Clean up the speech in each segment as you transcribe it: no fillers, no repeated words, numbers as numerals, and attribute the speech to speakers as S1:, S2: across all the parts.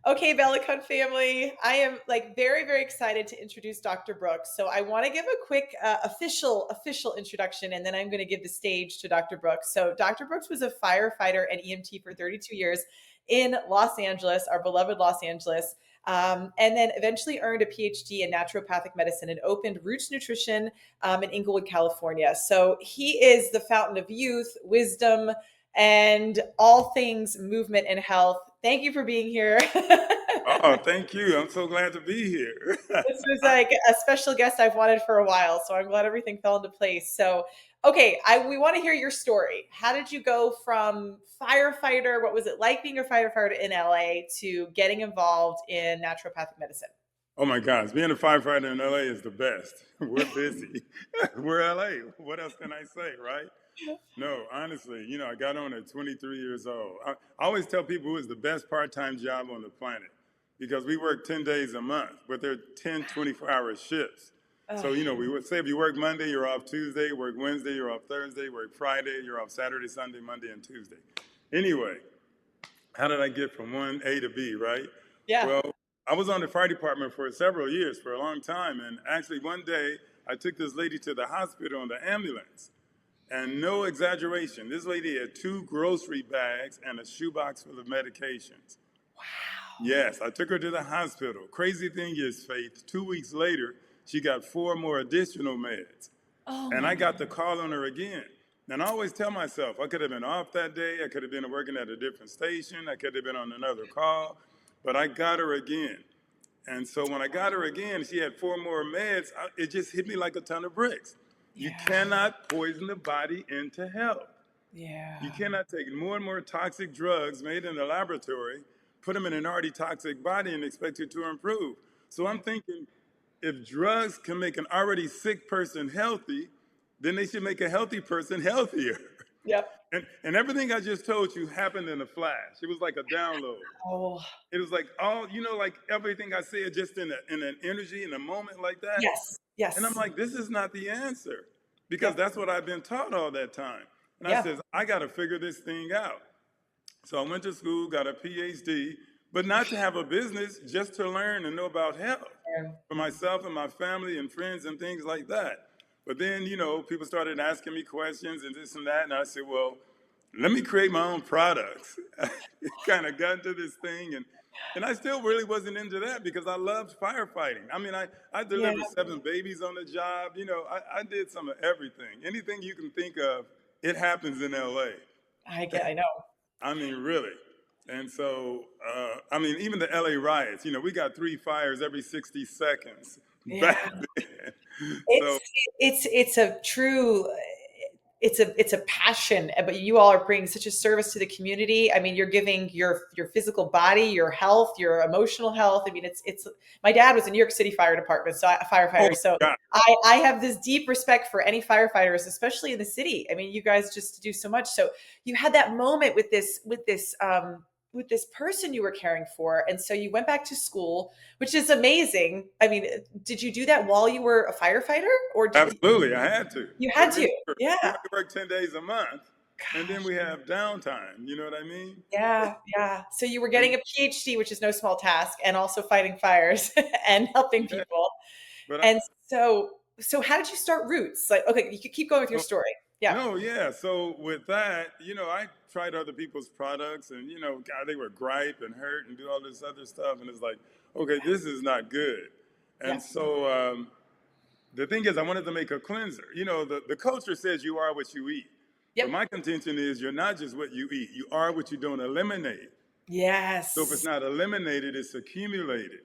S1: Okay, bellicon family, I am like very, very excited to introduce Dr. Brooks. So I want to give a quick official introduction, and then I'm going to give the stage to Dr. Brooks. So Dr. Brooks was a firefighter and EMT for 32 years in Los Angeles, our beloved Los Angeles, and then eventually earned a PhD in naturopathic medicine and opened Roots Nutrition in Inglewood, California. So he is the fountain of youth, wisdom, and all things movement and health. Thank you for being here.
S2: Oh, thank you. I'm so glad to be here.
S1: This was like a special guest I've wanted for a while, so I'm glad everything fell into place. So, okay, we want to hear your story. How did you go from firefighter? What was it like being a firefighter in LA to getting involved in naturopathic medicine?
S2: Oh my gosh, being a firefighter in LA is the best. We're busy. We're LA. What else can I say, right? No, honestly, I got on at 23 years old. I always tell people it was the best part-time job on the planet because we work 10 days a month, but they're 10, 24-hour shifts.
S1: Oh,
S2: So, we would say if you work Monday, you're off Tuesday, work Wednesday, you're off Thursday, work Friday, you're off Saturday, Sunday, Monday, and Tuesday. Anyway, how did I get from one A to B, right?
S1: yeah.
S2: Well, I was on the fire department for several years, for a long time. And actually, one day, I took this lady to the hospital in the ambulance. And no exaggeration, this lady had 2 grocery bags and a shoebox full of medications.
S1: Wow.
S2: Yes, I took her to the hospital. Crazy thing is, Faith, 2 weeks later, she got 4 more additional meds.
S1: Oh
S2: And
S1: my
S2: I
S1: God.
S2: got to call on her again. And I always tell myself, I could have been off that day. I could have been working at a different station. I could have been on another call. But I got her again. And so when I got her again, she had 4 more meds. It just hit me like a ton of bricks. You
S1: Yeah.
S2: cannot poison the body into health. You
S1: Yeah.
S2: cannot take more and more toxic drugs made in the laboratory, put them in an already toxic body, and expect it to improve. So I'm thinking, if drugs can make an already sick person healthy, then they should make a healthy person healthier.
S1: Yep.
S2: And everything I just told you happened in a flash. It was like a download.
S1: Oh,
S2: It was like like everything I said just in an energy, in a moment like that.
S1: yes.
S2: And I'm
S1: Yes.
S2: like, this is not the answer because
S1: Yep.
S2: that's what I've been taught all that time. And I
S1: Yeah.
S2: says, I got to figure this thing out. So I went to school, got a PhD, but not to have a business, just to learn and know about health for myself and my family and friends and things like that. But then, people started asking me questions and this and that. And I said, well, let me create my own products. It kind of got into this thing. And I still really wasn't into that because I loved firefighting. I mean, I
S1: Yeah.
S2: delivered 7 babies on the job. I did some of everything. Anything you can think of, it happens in LA.
S1: I know.
S2: I mean, really. And so, even the LA riots, we got 3 fires every 60 seconds
S1: Yeah.
S2: back then.
S1: It's
S2: So,
S1: it's a true it's a passion, but you all are bringing such a service to the community. I mean, you're giving your physical body, your health, your emotional health. I mean, it's my dad was in New York City Fire Department, so a
S2: oh
S1: firefighter. So
S2: my God.
S1: I have this deep respect for any firefighters, especially in the city. I mean, you guys just do so much. So you had that moment with this person you were caring for, and so you went back to school, which is amazing. I mean, did you do that while you were a firefighter, or
S2: Absolutely, I had to.
S1: you
S2: But
S1: had to?
S2: remember,
S1: Yeah.
S2: we only work 10 days a month, and then
S1: Gosh.
S2: we have downtime. You know what I mean?
S1: Yeah, yeah. So you were
S2: And
S1: getting a PhD, which is no small task, and also fighting fires and helping
S2: yeah,
S1: people.
S2: but
S1: And so how did you start Roots? Like, okay, you could keep going with your
S2: oh,
S1: story. Yeah.
S2: no, yeah. So with that, I tried other people's products, and God, they were gripe and hurt and do all this other stuff, and it's like, okay, this is not good.
S1: Yeah.
S2: And so the thing is, I wanted to make a cleanser. The culture says you are what you eat. But
S1: Yep.
S2: my contention is you're not just what you eat. You are what you don't eliminate. So if it's
S1: Yes.
S2: not eliminated, it's accumulated.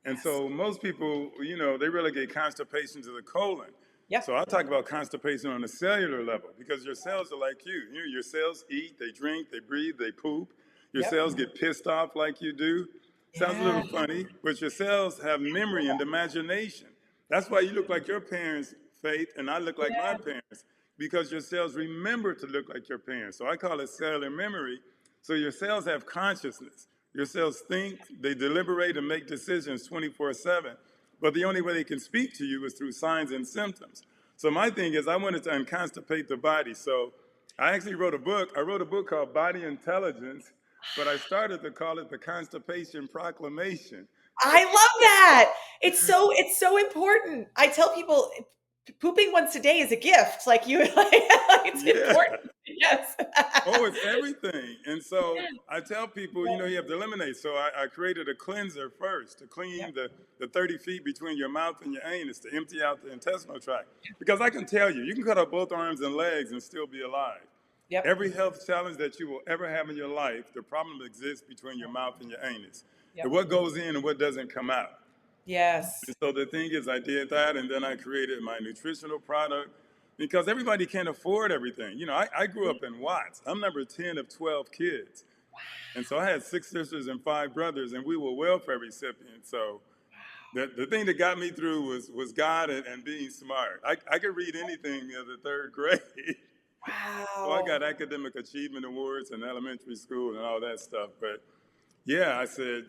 S2: And
S1: Yes.
S2: so most people, they relegate constipation to the colon.
S1: Yep.
S2: So I talk about constipation on a cellular level because your cells are like you. Your cells eat, they drink, they breathe, they poop. Your
S1: Yep.
S2: cells get pissed off like you do. Sounds a
S1: Yeah.
S2: little funny, but your cells have memory and imagination. That's why you look like your parents, Faith, and I look like my
S1: Yeah.
S2: parents because your cells remember to look like your parents. So I call it cellular memory. So your cells have consciousness. Your cells think, they deliberate and make decisions 24/7. But the only way they can speak to you is through signs and symptoms. So my thing is I wanted to unconstipate the body. So I actually wrote a book. I wrote a book called Body Intelligence. but I started to call it the Constipation Proclamation.
S1: I love that. It's so important. I tell people pooping once a day is a gift. Like you, like, it's
S2: Yeah.
S1: important. Yes.
S2: Oh, it's everything. And so I tell people, you have to eliminate. So I created a cleanser first to clean
S1: Yep.
S2: the 30 feet between your mouth and your anus to empty out the intestinal tract. Because I can tell you can cut off both arms and legs and still be alive.
S1: Yep.
S2: Every health challenge that you will ever have in your life, the problem exists between your mouth and your anus.
S1: Yep.
S2: And what goes in and what doesn't come out.
S1: Yes.
S2: And so the thing is, I did that, and then I created my nutritional product because everybody can't afford everything. I grew up in Watts. I'm number 10 of 12 kids. And so I had 6 sisters and 5 brothers, and we were welfare recipients. So the thing that got me through was God and being smart. I could read anything in the 3rd grade. So I
S1: Wow.
S2: got academic achievement awards in elementary school and all that stuff. But yeah, I said,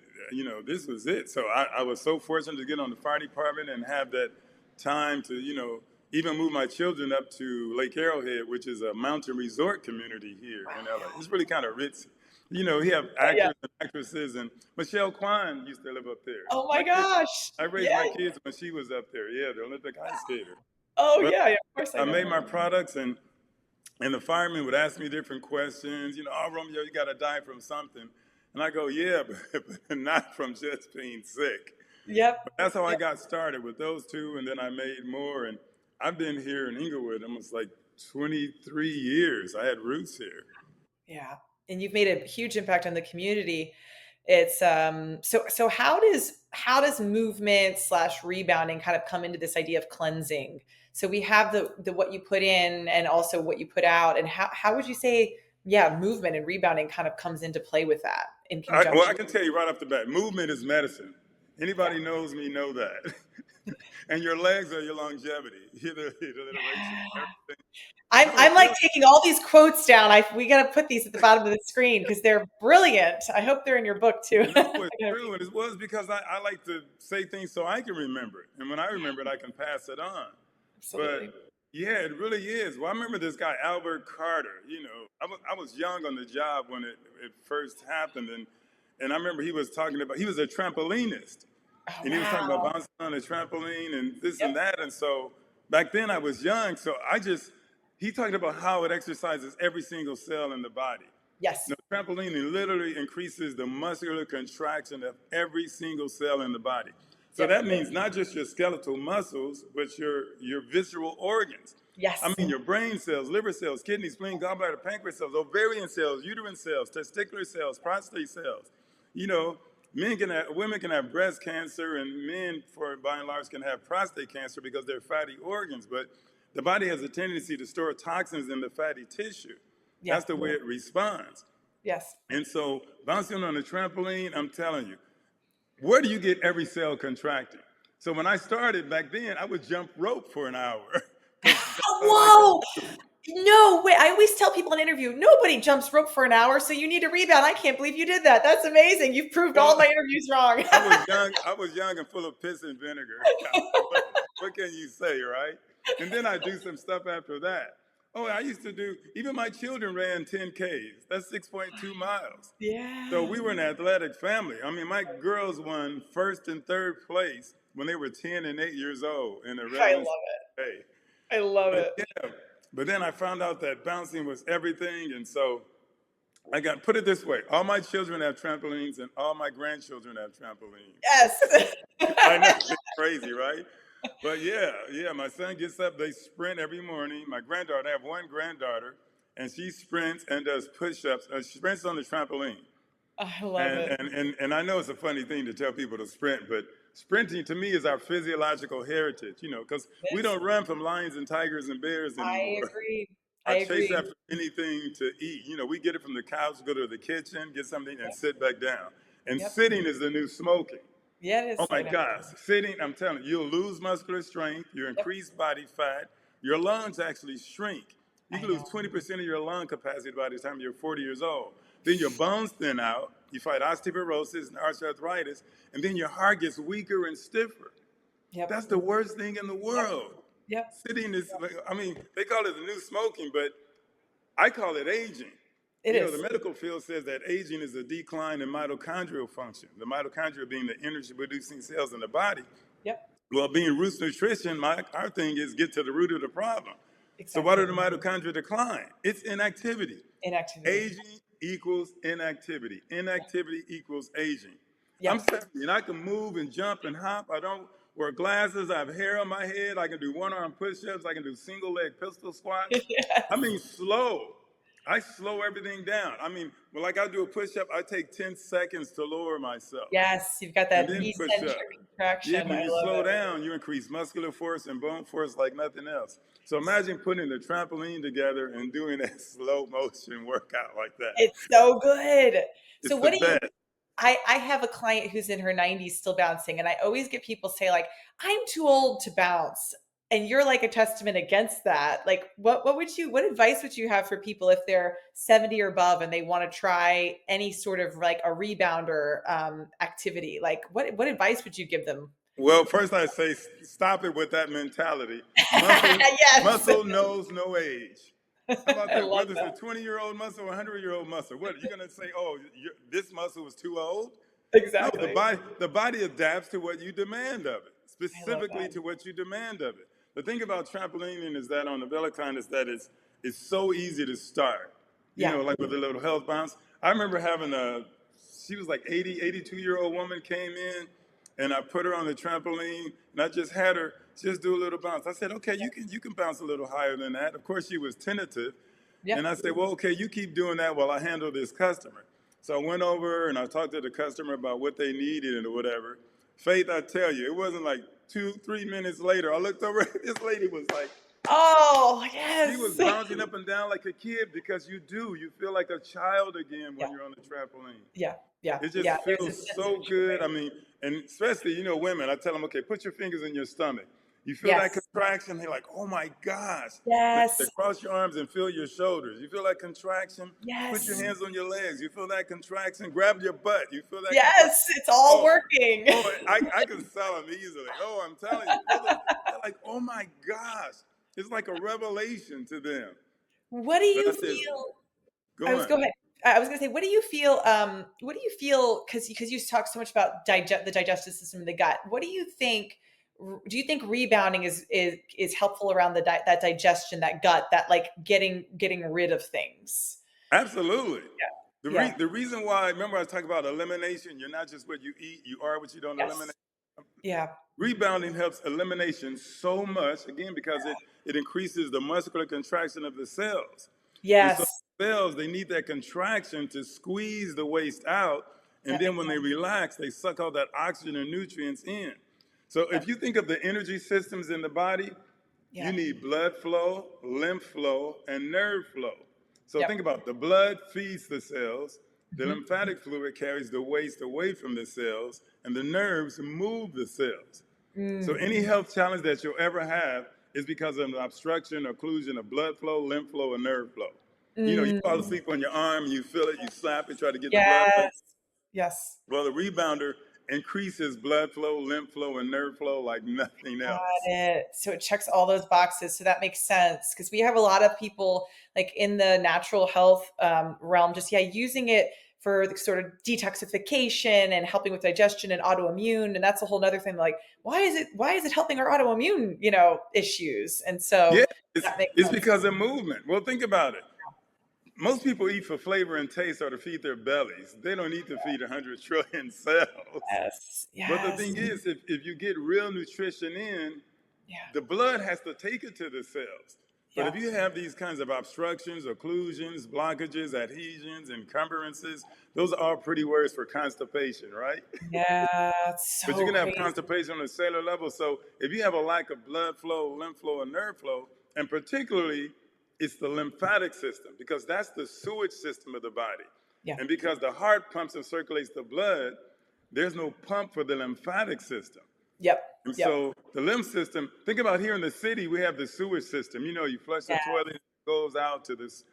S2: this was it. So I was so fortunate to get on the fire department and have that time to, even move my children up to Lake Arrowhead, which is a mountain resort community here in LA. It's really kind of ritzy. We have
S1: Yeah.
S2: actors and actresses, and Michelle Kwan used to live up there.
S1: Oh my gosh.
S2: I raised my
S1: Yeah.
S2: kids when she was up there. Yeah, the Olympic ice skater.
S1: Oh
S2: But
S1: yeah. Yeah. Of course I
S2: I
S1: know
S2: made
S1: her.
S2: my products, and the firemen would ask me different questions. Oh, Romeo, you got to die from something. And I go, yeah, but not from just being sick.
S1: Yep.
S2: But that's how I
S1: Yep.
S2: got started with those 2, and then I made more. And I've been here in Inglewood almost like 23 years. I had roots here.
S1: Yeah. And you've made a huge impact on the community. It's so how does movement / rebounding kind of come into this idea of cleansing? So we have the what you put in and also what you put out, and how would you say, yeah, movement and rebounding kind of comes into play with that in
S2: Well, I
S1: conjunction?
S2: can tell you right off the bat, movement is medicine.
S1: Yeah.
S2: Anybody knows me know that. And your legs are your longevity, your alliteration,
S1: Yeah.
S2: everything. No,
S1: I'm like taking all these quotes down. We got to put these at the bottom of the screen because they're brilliant. I hope they're in your book too.
S2: no, it's true. And it was because I like to say things so I can remember it. And when I remember it, I can pass it on.
S1: Absolutely.
S2: But yeah, it really is. Well, I remember this guy, Albert Carter. I was young on the job when it first happened. And I remember he was a trampolinist.
S1: Oh,
S2: And he was talking about
S1: wow.
S2: bouncing on a trampoline and this and
S1: Yep.
S2: that. And so back then I was young. So he talked about how it exercises every single cell in the body.
S1: Yes.
S2: Trampolining literally increases the muscular contraction of every single cell in the body. So
S1: Yep.
S2: that means not just your skeletal muscles, but your visceral organs. I
S1: Yes.
S2: mean, your brain cells, liver cells, kidney, spleen, gallbladder, pancreas cells, ovarian cells, uterine cells, testicular cells, prostate cells. You know, women can have breast cancer, and men, by and large, can have prostate cancer because they're fatty organs. But the body has a tendency to store toxins in the fatty tissue. That's
S1: Yep.
S2: the way it responds.
S1: Yes.
S2: And so bouncing on a trampoline, I'm telling you, where do you get every cell contracting? So when I started back then, I would jump rope for an hour. 'Cause that's all I could
S1: Whoa.
S2: do.
S1: No way. I always tell people in an interview, nobody jumps rope for an hour, so you need a rebound. I can't believe you did that. That's amazing. You've proved all
S2: Well,
S1: my interviews wrong.
S2: I was young and full of piss and vinegar. What can you say, right? And then I do some stuff after that. Oh, I used to do, even my children ran 10Ks. That's 6.2 miles. So
S1: Yeah.
S2: we were an athletic family. I mean, my girls won first and third place when they were 10 and 8 years old in a
S1: I
S2: relevant
S1: love
S2: day.
S1: it. I love
S2: But
S1: it.
S2: yeah, but then I found out that bouncing was everything. And so put it this way, all my children have trampolines and all my grandchildren have trampolines.
S1: Yes.
S2: I know, it's crazy, right? But yeah, my son gets up, they sprint every morning. I have one granddaughter, and she sprints and does push-ups. She sprints on the trampoline.
S1: I love
S2: And,
S1: it.
S2: and I know it's a funny thing to tell people to sprint, but sprinting to me is our physiological heritage, because we
S1: Yes.
S2: don't run from lions and tigers and bears
S1: I
S2: anymore
S1: agree. I
S2: or chase
S1: agree.
S2: after anything to eat. We get it from the couch, go to the kitchen, get something, and
S1: Yep.
S2: sit back down. And
S1: Yep.
S2: sitting is the new smoking.
S1: Yeah, it
S2: Oh
S1: is.
S2: my
S1: I know.
S2: gosh, sitting, I'm telling you, you'll lose muscular strength, you
S1: Yep.
S2: increase body fat, your lungs actually shrink. You
S1: I
S2: can lose
S1: know.
S2: 20% of your lung capacity by the time you're 40 years old. Then your bones thin out, you fight osteoporosis and osteoarthritis, and then your heart gets weaker and stiffer.
S1: Yep.
S2: That's the worst thing in the
S1: Yep.
S2: world.
S1: Yep.
S2: Sitting is, I mean, they call it the new smoking, but I call it aging.
S1: It
S2: You know, the
S1: is.
S2: medical field says that aging is a decline in mitochondrial function, the mitochondria being the energy producing cells in the body.
S1: Yep.
S2: Well, being roots nutrition, our thing is get to the root of the problem. So what
S1: Exactly.
S2: are the mitochondria decline? It's inactivity.
S1: Inactivity.
S2: Aging equals inactivity. Inactivity equals aging.
S1: Yeah.
S2: I'm 70 and I can move and jump and hop. I don't wear glasses. I have hair on my head. I can do one-arm push-ups. I can do single-leg pistol squats. I
S1: Yes.
S2: mean, slow. I slow everything down. I mean, when like I do a push-up, I take 10 seconds to lower myself
S1: Yes. You've got
S2: and
S1: that
S2: then push up.
S1: eccentric
S2: Yeah,
S1: contraction.
S2: when
S1: I
S2: you
S1: love
S2: slow
S1: it.
S2: down, you increase muscular force and bone force like nothing else. So imagine putting the trampoline together and doing that slow motion workout like that.
S1: It's so good. So
S2: It's the
S1: what do you
S2: best.
S1: I have a client who's in her 90s still bouncing, and I always get people say like, "I'm too old to bounce." And you're like a testament against that. Like what advice would you have for people if they're 70 or above and they want to try any sort of like a rebounder activity? Like what advice would you give them?
S2: Well, first I say stop it with that mentality. Muscle,
S1: Yes.
S2: muscle knows no age. How about
S1: I
S2: that?
S1: love
S2: Whether it's a
S1: that.
S2: 20-year-old muscle or a 100-year-old muscle, what are you going to say? Oh, this muscle is too old? No,
S1: Exactly.
S2: the body adapts to what you demand of it,
S1: I love
S2: specifically
S1: that.
S2: to what you demand of it. The thing about trampolining is that on the bellicon is that it's so easy to start. You
S1: Yeah.
S2: know, like with a little health bounce. I remember having she was like 82-year-old woman came in and I put her on the trampoline and I just had her just do a little bounce. I said, okay, you can bounce a little higher than that. Of course, she was tentative.
S1: Yeah.
S2: And I said, well, okay, you keep doing that while I handle this customer. So I went over and I talked to the customer about what they needed or whatever. Faith, I tell you, it wasn't like 2, 3 minutes later. I looked over, this lady was like,
S1: Oh,
S2: she was
S1: yes.
S2: bouncing up and down like a kid because you feel like a child again
S1: Yeah.
S2: when you're on the trampoline.
S1: Yeah. Yeah.
S2: It
S1: Yeah.
S2: just
S1: There's a
S2: feels
S1: sense of
S2: so good.
S1: joy.
S2: I mean, and especially, women, I tell them, okay, put your fingers in your stomach. You feel that
S1: Yes.
S2: contraction, they're like, oh my gosh. They
S1: Yes.
S2: cross your arms and feel your shoulders. You feel that contraction, put your
S1: Yes.
S2: hands on your legs. You feel that contraction, grab your butt. You feel that contraction.
S1: Yes. It's all
S2: Oh,
S1: working.
S2: I can sell them easily. Oh, I'm telling you, they're like, oh my gosh. It's like a revelation to them.
S1: What do
S2: But
S1: you
S2: I said,
S1: feel?
S2: go on.
S1: Go ahead. I was going to say, what do you feel, because you talk so much about the digestive system and the gut. What do you think, do you think rebounding is helpful around that digestion, that gut, that like getting rid of things?
S2: Absolutely.
S1: Yeah.
S2: The reason why, remember I was talking about elimination, you're not just what you eat, you are what you don't eliminate.
S1: Yes. Yeah.
S2: Rebounding helps elimination so much, again, because it increases the muscular contraction of the cells. And so
S1: Yes.
S2: cells, they need that contraction to squeeze the waste out. And
S1: That
S2: then
S1: makes
S2: when they
S1: sense.
S2: relax, they suck all that oxygen and nutrients in. So
S1: That,
S2: if you think of the energy systems in the body, you
S1: yeah.
S2: need blood flow, lymph flow, and nerve flow. So
S1: Yep.
S2: think about the blood feeds the cells, the
S1: Hmm.
S2: lymphatic fluid carries the waste away from the cells, and the nerves move the cells. So
S1: Mm.
S2: any health challenge that you'll ever have is because of an obstruction, occlusion of blood flow, lymph flow, and nerve flow. You fall
S1: Mm.
S2: asleep on your arm, you feel it, you slap it, try to get the blood flow.
S1: Yes. Yes.
S2: Well, the rebounder increases blood flow, lymph flow, and nerve flow like nothing
S1: Got
S2: else.
S1: it. So it checks all those boxes. So that makes sense because we have a lot of people like in the natural health realm, just using it for the sort of detoxification and helping with digestion and autoimmune. And that's a whole nother thing. Like, why is it helping our autoimmune, issues? And so
S2: Yeah,
S1: that makes
S2: it's
S1: sense.
S2: because of movement. Well, think about it. Most people eat for flavor and taste or to feed their bellies. They don't eat to feed 100 trillion cells.
S1: Yes.
S2: But the
S1: Yes.
S2: thing is, if you get real nutrition in,
S1: Yeah.
S2: the blood has to take it to the cells. But
S1: Yeah.
S2: if you have these kinds of obstructions, occlusions, blockages, adhesions, encumbrances, those are all pretty words for constipation, right?
S1: Yeah. It's
S2: But you're
S1: so
S2: going to have
S1: crazy.
S2: constipation on a cellular level. So if you have a lack of blood flow, lymph flow, and nerve flow, and particularly it's the lymphatic system because that's the sewage system of the body.
S1: Yeah.
S2: And because the heart pumps and circulates the blood, there's no pump for the lymphatic system.
S1: Yep.
S2: And
S1: Yep.
S2: so the lymph system, think about here in the city, we have the sewage system. You flush the
S1: Yeah.
S2: toilet, it goes out to this,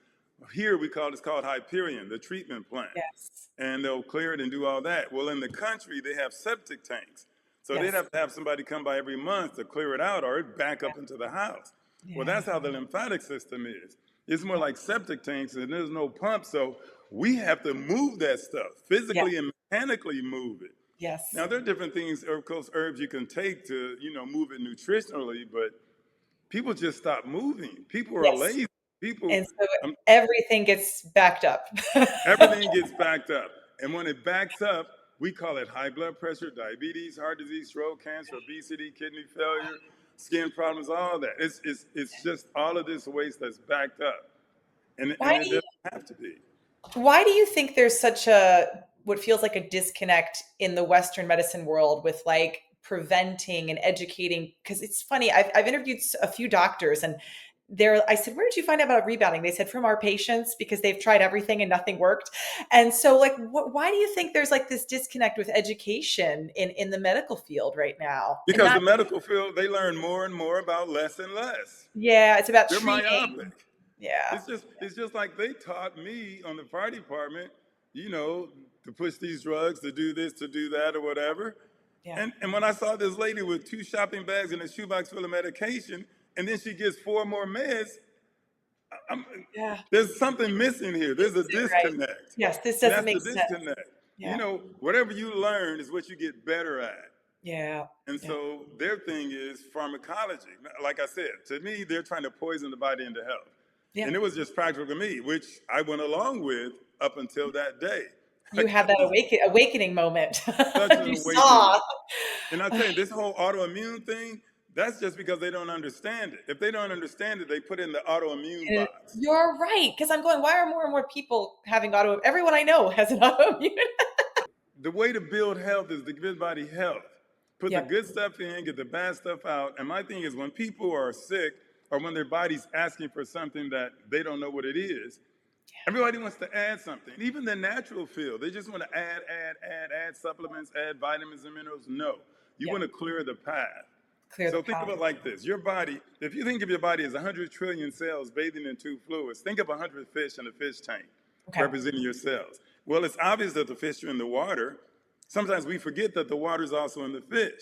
S2: here it's called Hyperion, the treatment plant.
S1: Yes.
S2: And they'll clear it and do all that. Well, in the country, they have septic tanks. So they'd
S1: Yes.
S2: have to have somebody come by every month to clear it out or it'd back up into the house. Well,
S1: Yeah.
S2: that's how the lymphatic system is. It's more like septic tanks, and there's no pump. So we have to move that stuff
S1: Yeah.
S2: physically and mechanically move it.
S1: Yes.
S2: Now, there are different things, of course, herbs you can take to, move it nutritionally, but people just stop moving. People are
S1: Yes.
S2: lazy. People,
S1: And so
S2: um,
S1: everything gets backed up.
S2: everything gets backed up. And when it backs up, we call it high blood pressure, diabetes, heart disease, stroke, cancer, obesity, kidney failure, skin problems, all that. It's just all of this waste that's backed up. And
S1: Why
S2: it
S1: do you
S2: doesn't have to be.
S1: Why do you think there's such a what feels like a disconnect in the Western medicine world with like preventing and educating? Because it's funny, I've interviewed a few doctors and I said, where did you find out about rebounding? They said from our patients because they've tried everything and nothing worked. And so like, why do you think there's like this disconnect with education in the medical field right now? And
S2: Because
S1: not,
S2: the medical field, they learn more and more about less and less.
S1: yeah, it's about
S2: They're
S1: treating.
S2: myopic.
S1: Yeah.
S2: It's just like they taught me on the fire department, you know, to push these drugs, to do this, to do that, or whatever.
S1: Yeah.
S2: And when I saw this lady with 2 shopping bags and a shoebox full of medication, and then she gets 4 more meds, I'm,
S1: Yeah.
S2: there's something missing here. There's a
S1: Right.
S2: disconnect.
S1: Yes, this
S2: And
S1: doesn't
S2: that's
S1: make
S2: the
S1: sense.
S2: disconnect.
S1: Yeah.
S2: Whatever you learn is what you get better at.
S1: Yeah.
S2: And
S1: Yeah.
S2: so their thing is pharmacology. Like I said, to me, they're trying to poison the body into health.
S1: Yeah.
S2: And it was just practical to me, which I went along with up until that day. I
S1: You had
S2: kept
S1: that
S2: this
S1: awakening moment.
S2: such an
S1: You
S2: awakening.
S1: saw.
S2: And I tell you, this whole autoimmune thing, that's just because they don't understand it. If they don't understand it, they put it in the autoimmune
S1: And
S2: box.
S1: you're right. Because I'm going, why are more and more people having everyone I know has an autoimmune.
S2: The way to build health is to give the body health. Put the
S1: Yep.
S2: good stuff in, get the bad stuff out. And my thing is when people are sick or when their body's asking for something that they don't know what it is, everybody wants to add something. Even the natural field, they just want to add supplements, add vitamins and minerals. No, you want
S1: Yep.
S2: to clear the path.
S1: Clear the
S2: So think of
S1: path.
S2: it like this. Your body, if you think of your body as 100 trillion cells bathing in 2 fluids, think of 100 fish in a fish tank
S1: Okay.
S2: representing your cells. Well, it's obvious that the fish are in the water. Sometimes we forget that the water is also in the fish.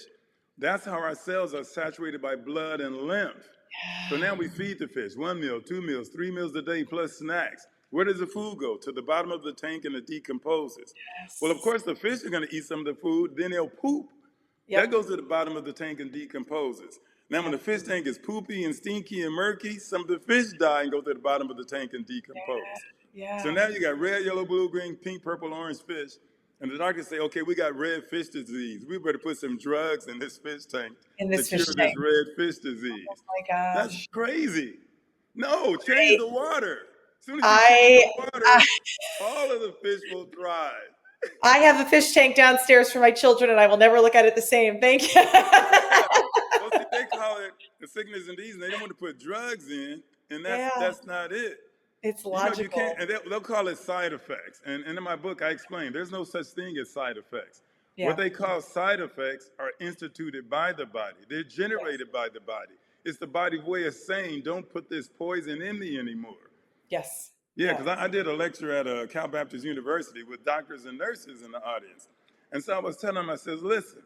S2: That's how our cells are saturated by blood and lymph. So now we feed the fish 1 meal, 2 meals, 3 meals a day plus snacks. Where does the food go? To the bottom of the tank and it decomposes.
S1: Yes.
S2: Well, of course, the fish are going to eat some of the food, then they'll poop.
S1: Yep.
S2: That goes to the bottom of the tank and decomposes. Now, when the fish tank is poopy and stinky and murky, some of the fish die and go to the bottom of the tank and decompose.
S1: Yeah.
S2: So now you got red, yellow, blue, green, pink, purple, orange fish. And the doctors say, okay, we got red fish disease. We better put some drugs in this fish tank
S1: In this
S2: to
S1: fish
S2: cure
S1: tank.
S2: this red fish disease.
S1: Oh my gosh.
S2: That's crazy. No, change the water. As soon as you
S1: I,
S2: change the water, all of the fish will thrive.
S1: I have a fish tank downstairs for my children and I will never look at it the same. Thank you.
S2: Well, see, they call it the sickness and disease, and they don't want to put drugs in, and that's not it.
S1: It's
S2: You
S1: logical.
S2: can't, and they'll call it side effects. And in my book, I explain there's no such thing as side effects.
S1: Yeah.
S2: What they call side effects are instituted by the body. They're generated by the body. It's the body's way of saying, don't put this poison in me anymore.
S1: Yes.
S2: Yeah, because I did a lecture at Cal Baptist University with doctors and nurses in the audience. And so I was telling them, I said, listen,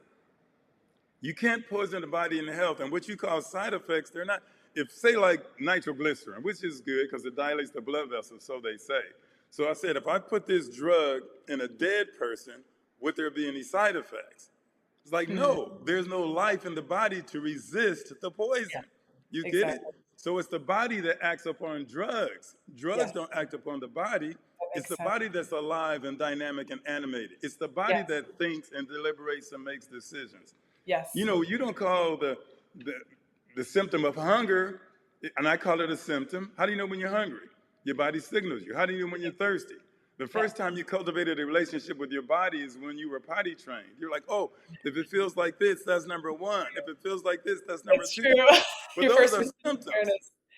S2: you can't poison the body and the health. And what you call side effects, they're not, if say like nitroglycerin, which is good because it dilates the blood vessels, so they say. So I said, if I put this drug in a dead person, would there be any side effects? It's like, no, there's no life in the body to resist the poison.
S1: Yeah,
S2: You get
S1: exactly.
S2: it? So it's the body that acts upon drugs. Drugs don't act upon the body. It's the body that's alive and dynamic and animated. It's the body that thinks and deliberates and makes decisions.
S1: Yes.
S2: You don't call the symptom of hunger, and I call it a symptom. How do you know when you're hungry? Your body signals you. How do you know when you're thirsty? The first time you cultivated a relationship with your body is when you were potty trained. You're like, oh, if it feels like this, that's number 1. If it feels like this, that's number 2.
S1: True.
S2: But those are symptoms.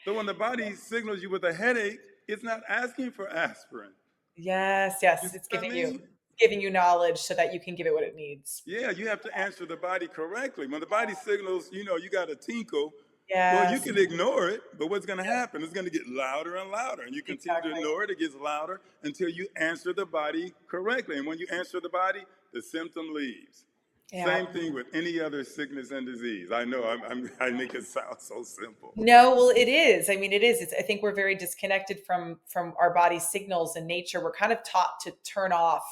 S2: So when the body signals you with a headache, it's not asking for aspirin.
S1: Yes. It's giving you knowledge so that you can give it what it needs.
S2: Yeah, you have to answer the body correctly. When the body signals, you got a tinkle,
S1: Yes.
S2: well, you can ignore it, but what's going to happen? It's going to get louder and louder, and you continue to ignore it. It gets louder until you answer the body correctly. And when you answer the body, the symptom leaves.
S1: Yeah.
S2: Same thing with any other sickness and disease. I know I make it sound so simple.
S1: No, well, it is. I mean, it is. I think we're very disconnected from our body's signals and nature. We're kind of taught to turn off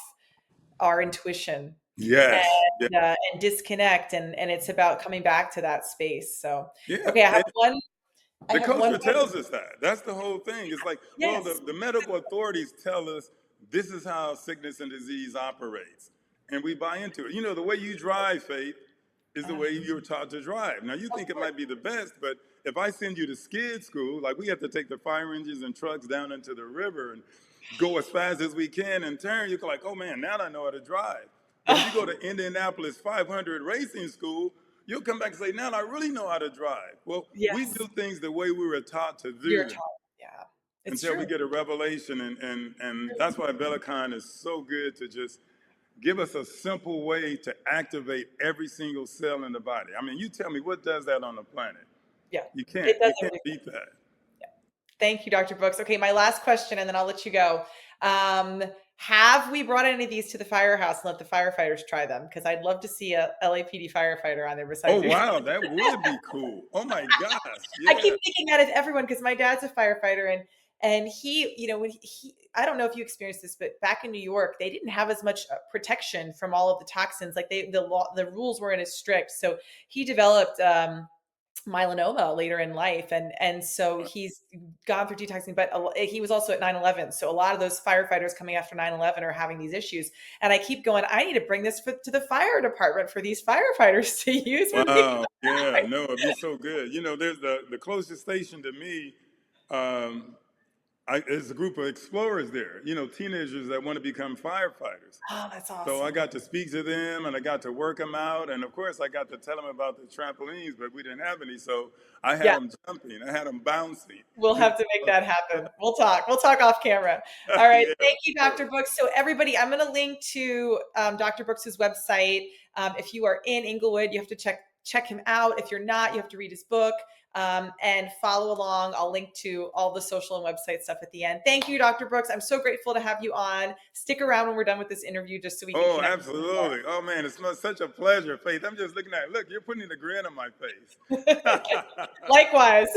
S1: our intuition
S2: Yes. Yeah.
S1: and disconnect, and it's about coming back to that space. So,
S2: Yeah.
S1: okay,
S2: And
S1: I
S2: the
S1: have one
S2: culture
S1: more.
S2: tells us that. That's the whole thing. It's like, well,
S1: Yes.
S2: the medical authorities tell us this is how sickness and disease operates. And we buy into it. You know, the way you drive, Faith, is the way you're taught to drive. Now, you
S1: Of
S2: think it
S1: course.
S2: might be the best, but if I send you to skid school, like we have to take the fire engines and trucks down into the river and go as fast as we can and turn, you're like, oh man, now I know how to drive. But if you go to Indianapolis 500 racing school, you'll come back and say, now I really know how to drive. Well, we
S1: Yes.
S2: do things the way we were taught to
S1: You're
S2: do them
S1: taught. Yeah. It's
S2: until
S1: true.
S2: we get a revelation. And that's why bellicon is so good, to just give us a simple way to activate every single cell in the body. I mean, you tell me, what does that on the planet?
S1: Yeah.
S2: You
S1: It
S2: can't.
S1: does
S2: You can't
S1: everything.
S2: beat that.
S1: Thank you, Dr. Brooks. Okay, my last question, and then I'll let you go. Have we brought any of these to the firehouse and let the firefighters try them? Because I'd love to see a LAPD firefighter on there
S2: Oh,
S1: besides you.
S2: wow, that would be cool. Oh my gosh.
S1: I
S2: Yeah.
S1: keep thinking that of everyone because my dad's a firefighter, and he, when he, I don't know if you experienced this, but back in New York, they didn't have as much protection from all of the toxins. Like the rules weren't as strict. So he developed melanoma later in life, and so he's gone through detoxing, but he was also at 9/11, so a lot of those firefighters coming after 9/11 are having these issues, and I keep going, I need to bring this to the fire department for these firefighters to use when they
S2: Wow. Yeah. No, it'd be so good. You know, there's the closest station to me. Um, there's a group of explorers there, you know, teenagers that want to become firefighters.
S1: Oh, that's
S2: So I
S1: awesome.
S2: got to speak to them and I got to work them out. And of course, I got to tell them about the trampolines, but we didn't have any. So I had
S1: Yeah,
S2: them jumping, I had them bouncing.
S1: we'll
S2: You
S1: have to make
S2: know?
S1: that happen. We'll talk off camera. All right,
S2: Yeah,
S1: thank you,
S2: for
S1: Dr. Brooks. So everybody, I'm going to link to Dr. Brooks's website. If you are in Inglewood, you have to check him out. If you're not, you have to read his book. And follow along. I'll link to all the social and website stuff at the end. Thank you, Dr. Brooks. I'm so grateful to have you on. Stick around when we're done with this interview just so we can
S2: Oh,
S1: connect more.
S2: absolutely. Oh, man, it's such a pleasure, Faith. I'm just looking at it. Look, you're putting a grin on my face.
S1: Likewise.